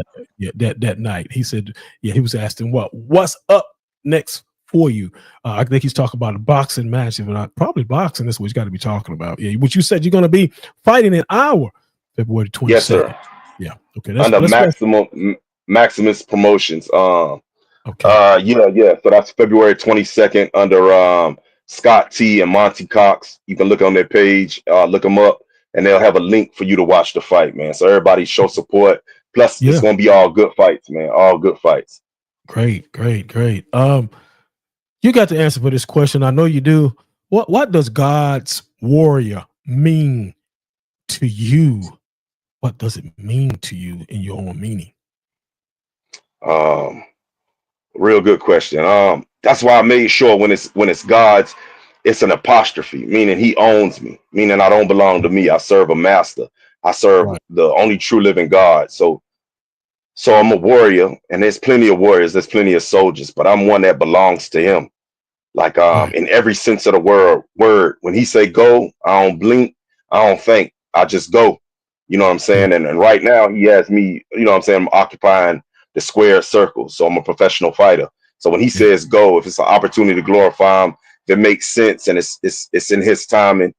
That night. He said, he was asking what's up next for you. I think he's talking about a boxing match, and probably boxing. That's what he's got to be talking about. Yeah, which you said you're going to be fighting in February 22nd. Yes, sir. Yeah. Okay. Under Maximus Promotions. Okay. So that's February 22nd under Scott T and Monty Cox. You can look on their page, look them up, and they'll have a link for you to watch the fight, man. So everybody show support. Plus, it's gonna be all good fights, man. All good fights. Great. You got the answer for this question. I know you do. What does God's warrior mean to you? What does it mean to you in your own meaning? Real good question. That's why I made sure when it's God's, it's an apostrophe, meaning he owns me, meaning I don't belong to me. I serve a master. I serve the only true living God. So I'm a warrior, and there's plenty of warriors, there's plenty of soldiers, but I'm one that belongs to him. Like in every sense of the word. When he say go, I don't blink, I don't think, I just go. You know what I'm saying? And right now he has me, you know what I'm saying, I'm occupying the square circle. So I'm a professional fighter. So when he says go, if it's an opportunity to glorify him, if it makes sense and it's in his timing,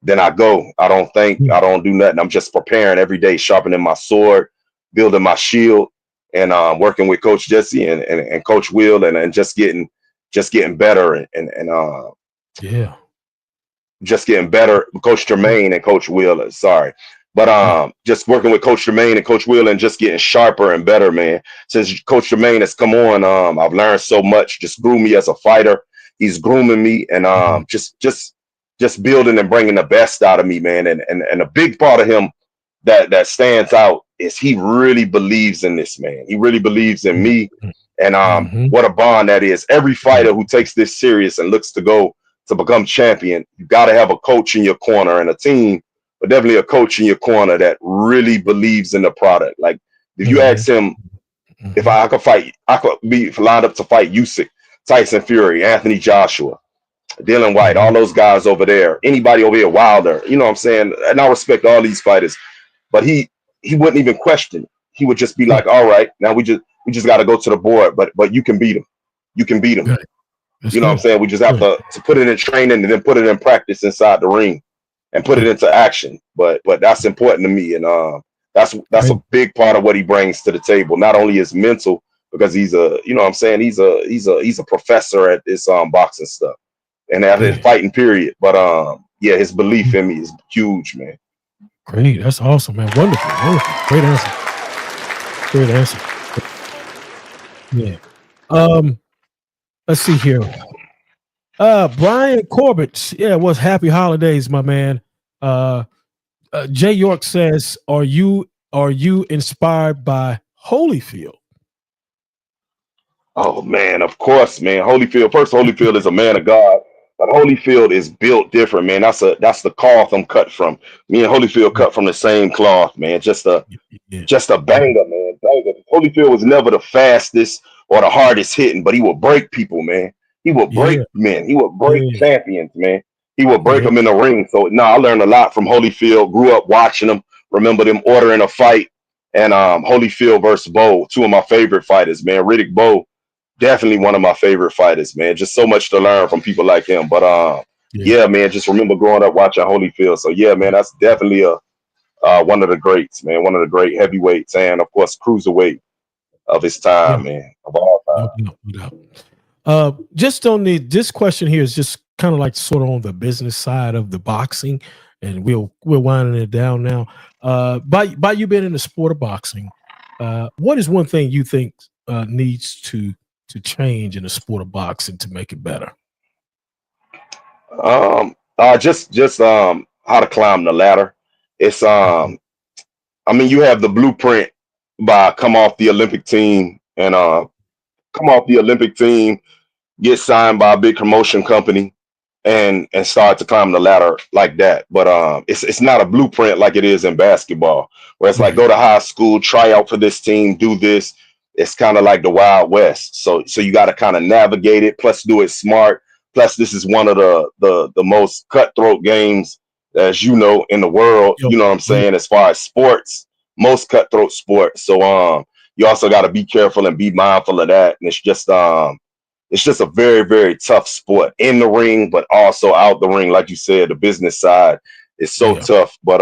then I go. I don't think, I don't do nothing. I'm just preparing every day, sharpening my sword, building my shield, and working with Coach Jesse and Coach Will and just getting better and just getting better. Coach Jermaine and Coach Will, sorry. But just working with Coach Jermaine and Coach Will and just getting sharper and better, man. Since Coach Jermaine has come on, I've learned so much. Just grew me as a fighter. He's grooming me and just building and bringing the best out of me, man. And a big part of him that stands out is he really believes in this, man. He really believes in me. And what a bond that is. Every fighter who takes this serious and looks to go to become champion, you got to have a coach in your corner and a team, but definitely a coach in your corner that really believes in the product. Like if you ask him if I could be lined up to fight Usyk, Tyson Fury, Anthony Joshua, Dylan White, all those guys over there, anybody over here, Wilder, you know what I'm saying? And I respect all these fighters, but he wouldn't even question. He would just be like, all right, now we just got to go to the board, but you can beat him. You can beat him. Right. You know what I'm saying? We just have to put it in training and then put it in practice inside the ring and put it into action. But that's important to me. And that's a big part of what he brings to the table. Not only his mental, because he's a, you know what I'm saying, he's a professor at this boxing stuff and at his fighting period. But yeah, his belief in me is huge, man. Great. That's awesome, man. Wonderful. Wonderful. Great answer. Great answer. Yeah. Let's see here. Brian Corbett. Yeah, it was happy holidays, my man. Jay York says, are you inspired by Holyfield? Oh man, of course, man. Holyfield is a man of God, but Holyfield is built different, man. That's the cloth I'm cut from. Me and Holyfield cut from the same cloth, man. Just a banger, man. Banger. Holyfield was never the fastest or the hardest hitting, but he would break people, man. He would break men. He would break champions, man. He would break them in the ring. So I learned a lot from Holyfield. Grew up watching him. Remember them ordering a fight, and Holyfield versus Bowe, two of my favorite fighters, man. Riddick Bowe. Definitely one of my favorite fighters, man. Just so much to learn from people like him. But yeah, man, just remember growing up watching Holyfield. So yeah, man, that's definitely one of the greats, man. One of the great heavyweights, and of course, cruiserweight of his time, man, of all time. No doubt. Just on this question here is just kind of like sort of on the business side of the boxing, and we're winding it down now. By you being in the sport of boxing, what is one thing you think needs to change in the sport of boxing to make it better? Just how to climb the ladder. It's I mean, you have the blueprint by come off the Olympic team and get signed by a big promotion company and start to climb the ladder like that. But it's not a blueprint like it is in basketball, where it's like go to high school, try out for this team, do this. It's kind of like the Wild West. So you got to kind of navigate it, plus do it smart. Plus, this is one of the most cutthroat games, as you know, in the world. You know what I'm saying? As far as sports, most cutthroat sports. So you also got to be careful and be mindful of that. And it's just a very, very tough sport in the ring, but also out the ring. Like you said, the business side is so tough. But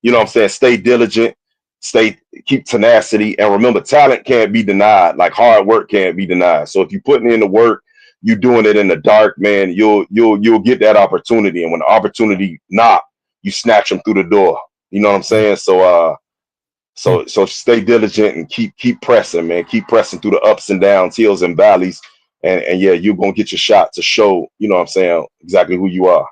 you know what I'm saying? Stay diligent. Keep tenacity, and remember, talent can't be denied. Like hard work can't be denied. So if you're putting in the work, you're doing it in the dark, man, you'll get that opportunity. And when the opportunity knock, you snatch them through the door. You know what I'm saying? So stay diligent and keep pressing, man. Keep pressing through the ups and downs, hills and valleys, and yeah, you're gonna get your shot to show. You know what I'm saying? Exactly who you are.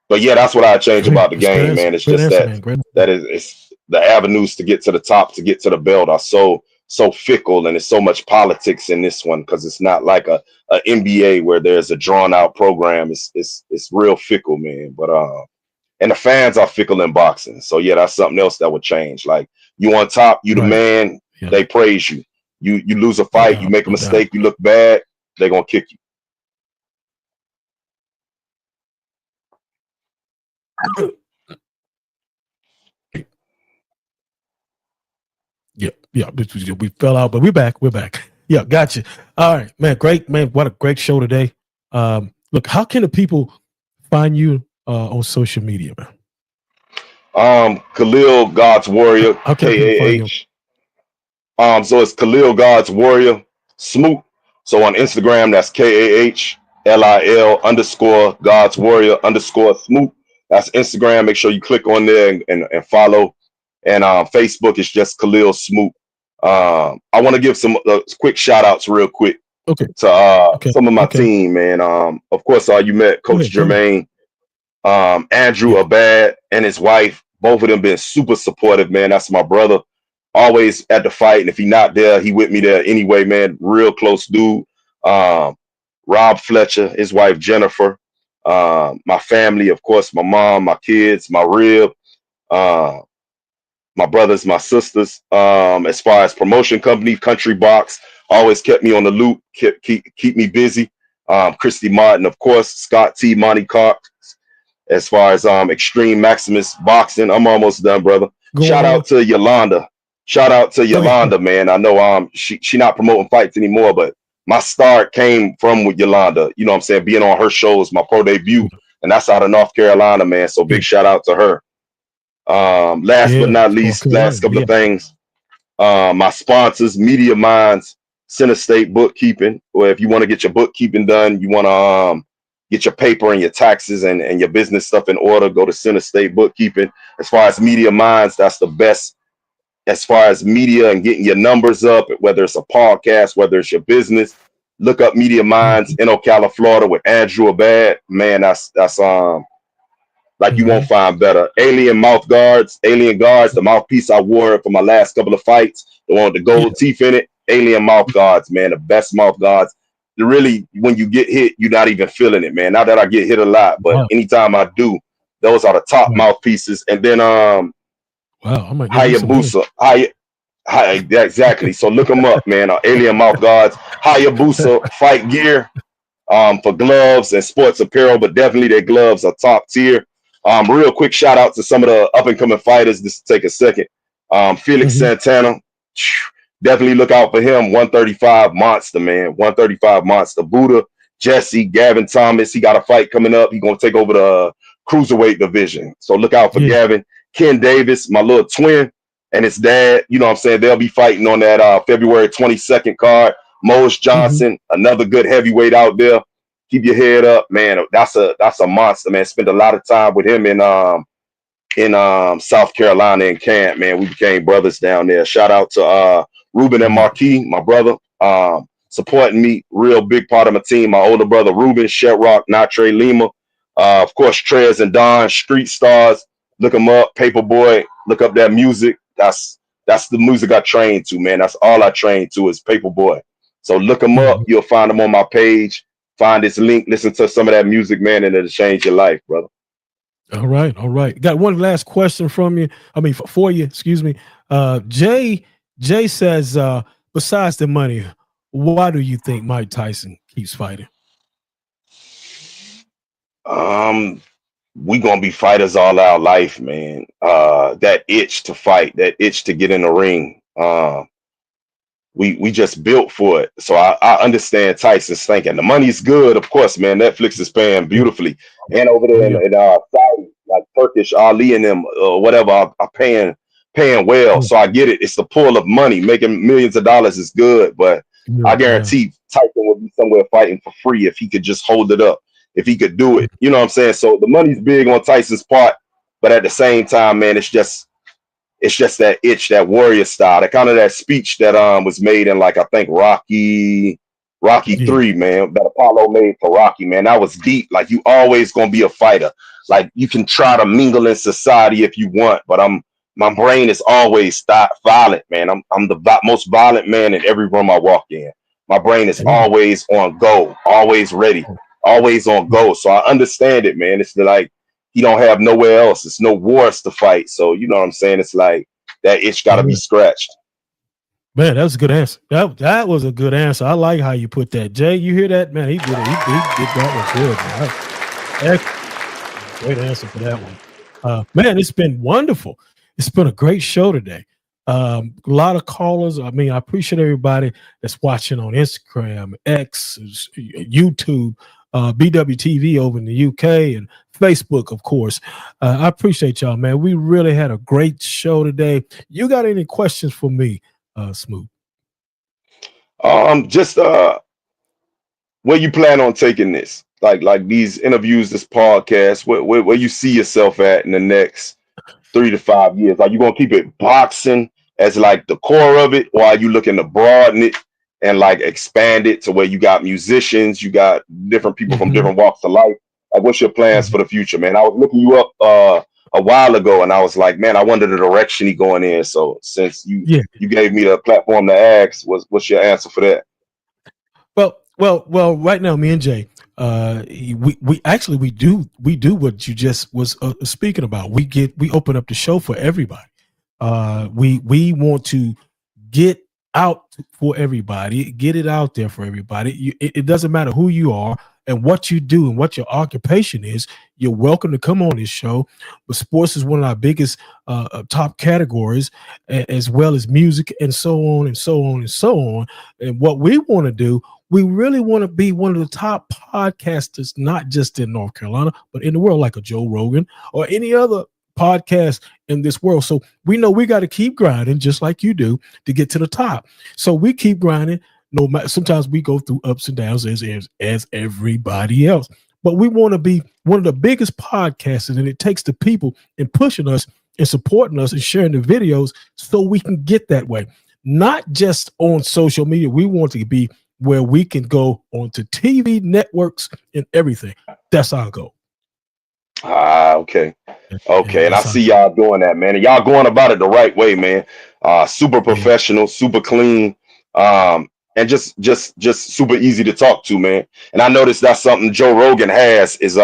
But yeah, that's what I change about the game, man. It's just that it's the avenues to get to the top, to get to the belt are so fickle, and there's so much politics in this one because it's not like a NBA where there's a drawn out program. It's real fickle, man. But and the fans are fickle in boxing. So yeah, that's something else that would change. Like you on top, you the man, they praise you. You lose a fight, you make a mistake, you look bad, they're gonna kick you. Yeah. We fell out, but we're back. Yeah, gotcha. All right, man. Great, man. What a great show today. Look, how can the people find you on social media, man? Kahlil God's Warrior, KAH. So it's Kahlil God's Warrior Smoot. So on Instagram, that's KAHLIL _God's Warrior _Smoot. That's Instagram. Make sure you click on there and follow. And Facebook is just Kahlil Smoot. I want to give some quick shout outs real quick to some of my team, man. Of course, you met Coach Jermaine, Andrew Abad and his wife. Both of them been super supportive, man. That's my brother. Always at the fight. And if he not there, he with me there anyway, man. Real close dude. Rob Fletcher, his wife, Jennifer. My family, of course, my mom, my kids, my rib. My brothers, my sisters, as far as promotion company, Country Box, always kept me on the loop, keep me busy. Christy Martin, of course, Scott T, Monty Cox. As far as Extreme Maximus Boxing, I'm almost done, brother. Shout out to Yolanda. Shout out to Yolanda, man. I know she not promoting fights anymore, but my start came from with Yolanda. You know what I'm saying? Being on her shows, my pro debut, and that's out of North Carolina, man. So big shout out to her. Last but not least, last couple of things. My sponsors, Media Minds, Center State Bookkeeping. Or if you want to get your bookkeeping done, you want to get your paper and your taxes and your business stuff in order, go to Center State Bookkeeping. As far as Media Minds, that's the best. As far as media and getting your numbers up, whether it's a podcast, whether it's your business, look up Media Minds in Ocala, Florida with Andrew Abad. Man, that's like you won't find better. Alien Guards, the mouthpiece I wore for my last couple of fights, the one with the gold teeth in it. Alien Mouth Guards, man, the best mouth guards. Really, when you get hit, you're not even feeling it, man. Not that I get hit a lot, but anytime I do, those are the top mouthpieces. And then Hayabusa. Exactly. So look them up, man. Alien Mouth Guards, Hayabusa fight gear for gloves and sports apparel, but definitely their gloves are top tier. Real quick shout out to some of the up and coming fighters. Just take a second. Felix Santana. Definitely look out for him. 135 monster, man. 135 monster. Buddha, Jesse, Gavin Thomas. He got a fight coming up. He's going to take over the cruiserweight division. So look out for Gavin. Ken Davis, my little twin, and his dad. You know what I'm saying? They'll be fighting on that February 22nd card. Mose Johnson, another good heavyweight out there. Keep your head up, man. That's a monster, man. Spent a lot of time with him in South Carolina in camp, man. We became brothers down there. Shout out to Ruben and Marquis, my brother, supporting me. Real big part of my team. My older brother, Ruben, Shetrock, Natre Lima. Of course, Trez and Don, Street Stars. Look them up. Paperboy, look up that music. That's the music I train to, man. That's all I train to is Paperboy. So look them up. You'll find them on my page. Find this link. Listen to some of that music, man, and it'll change your life, brother. All right. Got one last question from you. For you, excuse me. Jay says, besides the money, why do you think Mike Tyson keeps fighting? We gonna be fighters all our life, man. That itch to fight, that itch to get in the ring. We just built for it. So I understand Tyson's thinking. The money's good, of course, man. Netflix is paying beautifully. And over there in Saudi, like Turkish Ali and them, whatever, are paying well. So I get it. It's the pull of money. Making millions of dollars is good, but I guarantee Tyson would be somewhere fighting for free if he could just hold it up, if he could do it. You know what I'm saying? So the money's big on Tyson's part, but at the same time, man, it's just that itch, that warrior style, that kind of that speech that was made in, like, I think Rocky 3, man, that Apollo made for Rocky, man. That was deep. Like, you always gonna be a fighter. Like, you can try to mingle in society if you want, but my brain is always violent, man. I'm the most violent man in every room I walk in. My brain is always on go, always ready, always on go. So I understand it, man. It's like he don't have nowhere else. It's no wars to fight. So you know what I'm saying? It's like that itch got to be scratched. Man, that was a good answer. That was a good answer. I like how you put that. Jay, you hear that? Man, he did it. He did that was good, man. Great answer for that one. Man, it's been wonderful. It's been a great show today. A lot of callers. I appreciate everybody that's watching on Instagram, X, YouTube, BWTV over in the UK, and Facebook, of course. I appreciate y'all, man. We really had a great show today. You got any questions for me, Smoot? Just where you plan on taking this? Like these interviews, this podcast, where you see yourself at in the next 3 to 5 years? Are you gonna keep it boxing as like the core of it, or are you looking to broaden it and like expand it to where you got musicians, you got different people from different walks of life? Like, what's your plans for the future, man? I was looking you up a while ago, and I was like, man, I wonder the direction he going in. So since you gave me the platform to ask, what's your answer for that? Well, right now, me and Jay, we do what you just was speaking about. We open up the show for everybody. We want to get out for everybody. Get it out there for everybody. It doesn't matter who you are and what you do and what your occupation is. You're welcome to come on this show. But sports is one of our biggest top categories, as well as music and so on and so on and so on. And what we want to do, we really want to be one of the top podcasters, not just in North Carolina, but in the world, like a Joe Rogan or any other podcast in this world. So we know we got to keep grinding just like you do to get to the top. So we keep grinding. No matter, sometimes we go through ups and downs as everybody else, but we want to be one of the biggest podcasters, and it takes the people and pushing us and supporting us and sharing the videos so we can get that way. Not just on social media. We want to be where we can go onto TV networks and everything. That's our goal. Okay. And I see y'all doing that, man. And y'all going about it the right way, man. Super professional, super clean, and just super easy to talk to, man. And I noticed that's something Joe Rogan has is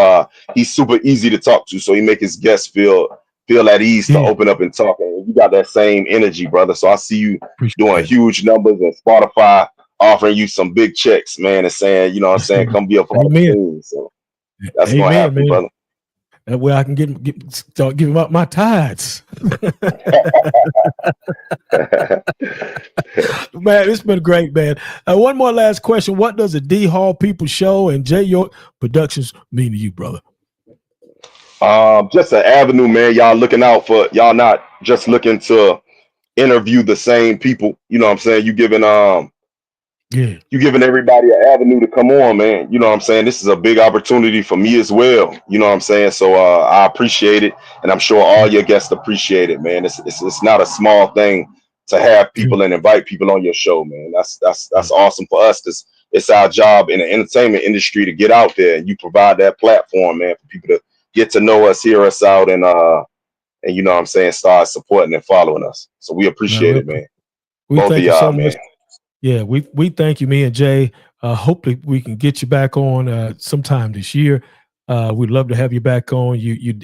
he's super easy to talk to, so he make his guests feel at ease to open up and talk. And you got that same energy, brother. So I see you doing huge numbers, and Spotify offering you some big checks, man, and saying, you know what I'm saying, come be a part of the team. So that's gonna happen, man. Brother. That way I can start giving up my tithes. Man, it's been great, man. One more last question. What does the D Hall People Show and J York Productions mean to you, brother? Just an avenue, man. Y'all looking out for, y'all not just looking to interview the same people. You know what I'm saying? You giving everybody an avenue to come on, man. You know what I'm saying? This is a big opportunity for me as well. You know what I'm saying? So I appreciate it, and I'm sure all your guests appreciate it, man. It's not a small thing to have people and invite people on your show, man. That's awesome for us. It's our job in the entertainment industry to get out there, and you provide that platform, man, for people to get to know us, hear us out, and you know what I'm saying, start supporting and following us. So we appreciate it, man. Both of y'all, man. Yeah, we thank you, me and Jay. Hopefully we can get you back on sometime this year. We'd love to have you back on. You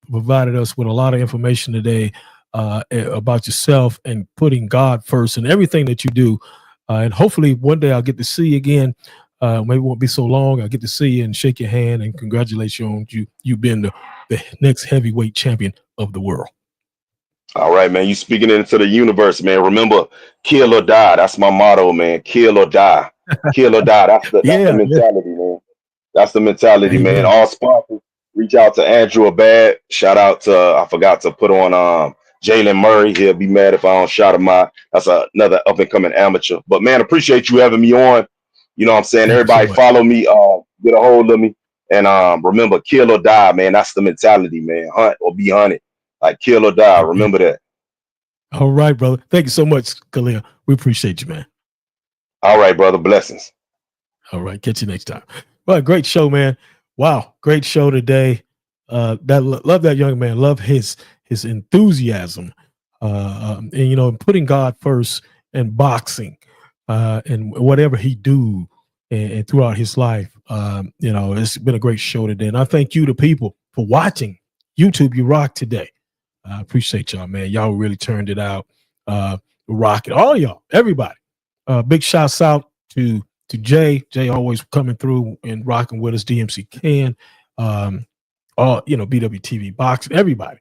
provided us with a lot of information today about yourself and putting God first and everything that you do. And hopefully one day I'll get to see you again. Maybe it won't be so long. I'll get to see you and shake your hand and congratulate you on you being the next heavyweight champion of the world. All right, man. You speaking into the universe, man. Remember, kill or die. That's my motto, man. Kill or die. Kill or die. That's the mentality, man. That's the mentality, man. All sponsors, reach out to Andrew Abad. Shout out to, I forgot to put on Jalen Murray. He'll be mad if I don't shout him out. That's another up and coming amateur. But man, appreciate you having me on. You know what I'm saying? Everybody follow me, get a hold of me. And remember, kill or die, man. That's the mentality, man. Hunt or be hunted. Like kill or die. Remember that. All right, brother. Thank you so much, Kahlil. We appreciate you, man. All right, brother. Blessings. All right. Catch you next time. Well, great show, man. Wow. Great show today. Love that young man. Love his enthusiasm. And, you know, putting God first and boxing and whatever he do and throughout his life. You know, it's been a great show today. And I thank you, the people, for watching. YouTube, you rock today. I appreciate y'all, man. Y'all really turned it out. Rocking. All y'all, everybody. Big shouts out to Jay. Jay always coming through and rocking with us. DMC Can. BWTV Boxing. Everybody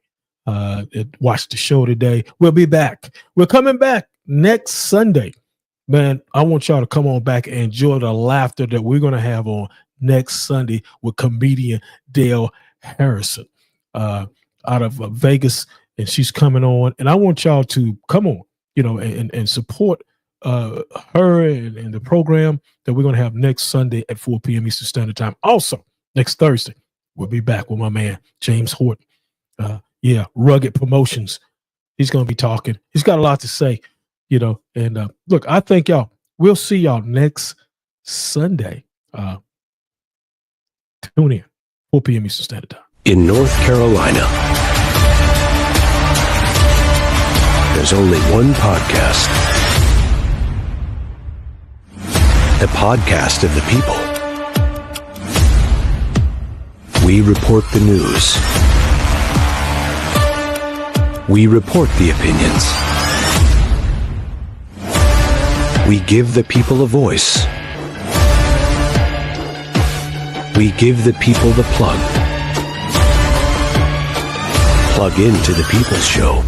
watched the show today. We'll be back. We're coming back next Sunday. Man, I want y'all to come on back and enjoy the laughter that we're going to have on next Sunday with comedian Dale Harrison. Out of Vegas, and she's coming on, and I want y'all to come on, you know, and support her and the program that we're going to have next Sunday at 4 p.m. Eastern Standard Time. Also, next Thursday, we'll be back with my man, James Horton. Rugged Promotions. He's going to be talking. He's got a lot to say, you know, and look, I thank y'all. We'll see y'all next Sunday. Tune in, 4 p.m. Eastern Standard Time. In North Carolina, there's only one podcast. The podcast of the people. We report the news. We report the opinions. We give the people a voice. We give the people the plug. Plug into the People's Show.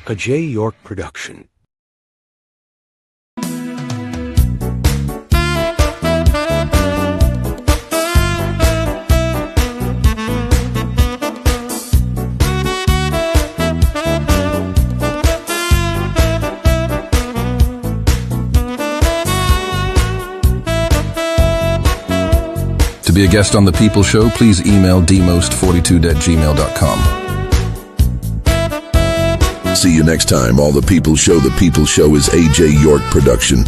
A J. York production. To be a guest on The People Show, please email dmost42@gmail.com. See you next time. All the People Show. The People Show is A.J. York production.